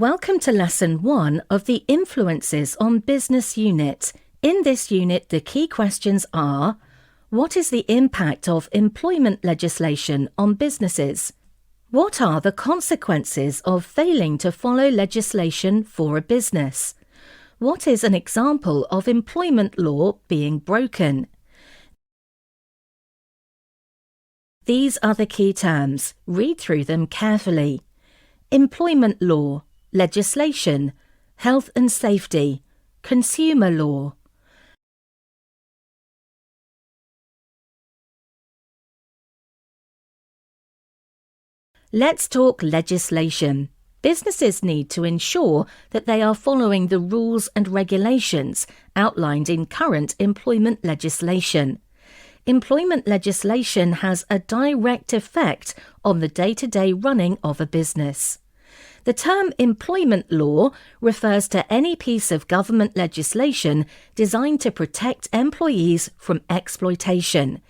Welcome to Lesson 1 of the Influences on Business unit. In this unit, the key questions are: what is the impact of employment legislation on businesses? What are the consequences of failing to follow legislation for a business? What is an example of employment law being broken? These are the key terms. Read through them carefully. Employment law, legislation, health and safety, consumer law. Let's talk legislation. Businesses need to ensure that they are following the rules and regulations outlined in current employment legislation. Employment legislation has a direct effect on the day-to-day running of a business. The term employment law refers to any piece of government legislation designed to protect employees from exploitation.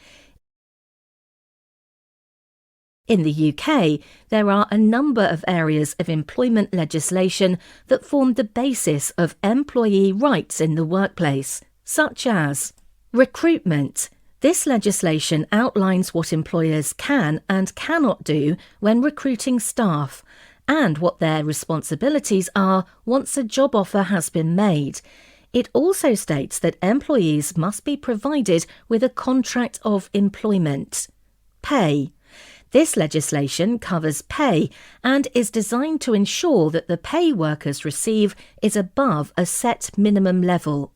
In the UK, there are a number of areas of employment legislation that form the basis of employee rights in the workplace, such as recruitment. This legislation outlines what employers can and cannot do when recruiting staff, and what their responsibilities are once a job offer has been made. It also states that employees must be provided with a contract of employment. Pay. This legislation covers pay and is designed to ensure that the pay workers receive is above a set minimum level.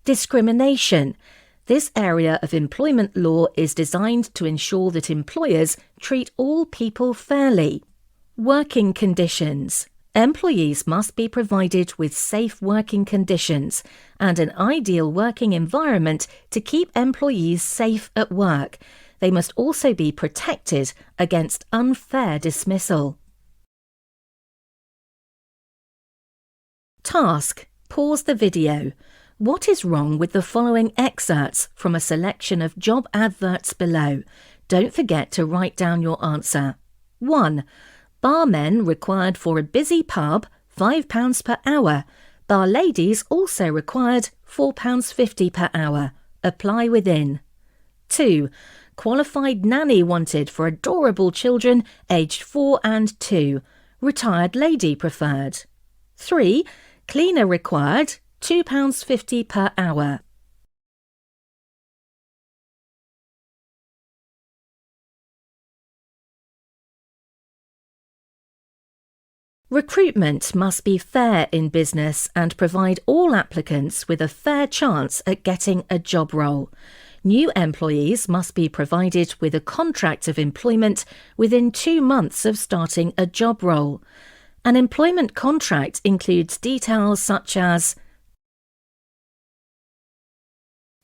Discrimination. This area of employment law is designed to ensure that employers treat all people fairly. Working conditions. Employees must be provided with safe working conditions and an ideal working environment to keep employees safe at work. They must also be protected against unfair dismissal. Task. Pause the video. What is wrong with the following excerpts from a selection of job adverts below? Don't forget to write down your answer. 1. Barmen required for a busy pub, £5 per hour. Bar ladies also required £4.50 per hour. Apply within. 2. Qualified nanny wanted for adorable children aged 4 and 2. Retired lady preferred. 3. Cleaner required, £2.50 per hour. Recruitment must be fair in business and provide all applicants with a fair chance at getting a job role. New employees must be provided with a contract of employment within 2 months of starting a job role. An employment contract includes details such as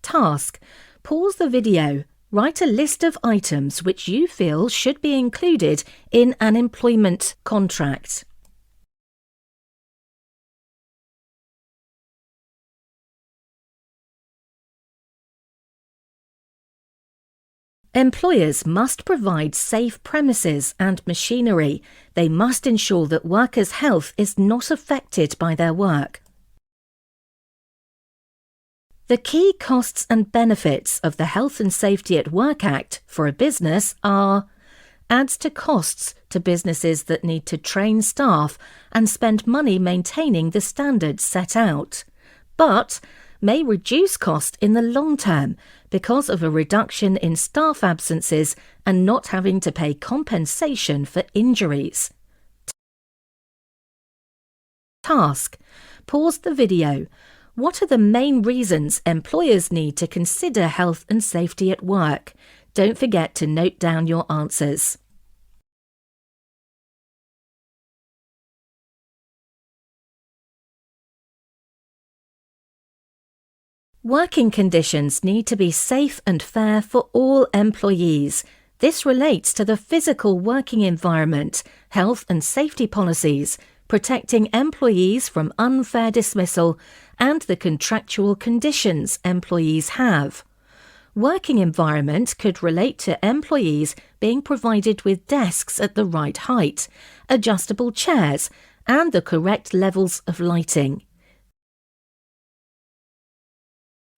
task. Pause the video. Write a list of items which you feel should be included in an employment contract. Employers must provide safe premises and machinery. They must ensure that workers' health is not affected by their work. The key costs and benefits of the Health and Safety at Work Act for a business are: adds to costs to businesses that need to train staff and spend money maintaining the standards set out, but may reduce cost in the long term because of a reduction in staff absences and not having to pay compensation for injuries. Task. Pause the video. What are the main reasons employers need to consider health and safety at work? Don't forget to note down your answers. Working conditions need to be safe and fair for all employees. This relates to the physical working environment, health and safety policies, protecting employees from unfair dismissal, and the contractual conditions employees have. Working environment could relate to employees being provided with desks at the right height, adjustable chairs, and the correct levels of lighting.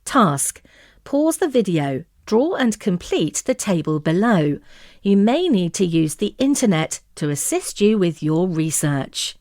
Task: pause the video, draw and complete the table below. You may need to use the internet to assist you with your research.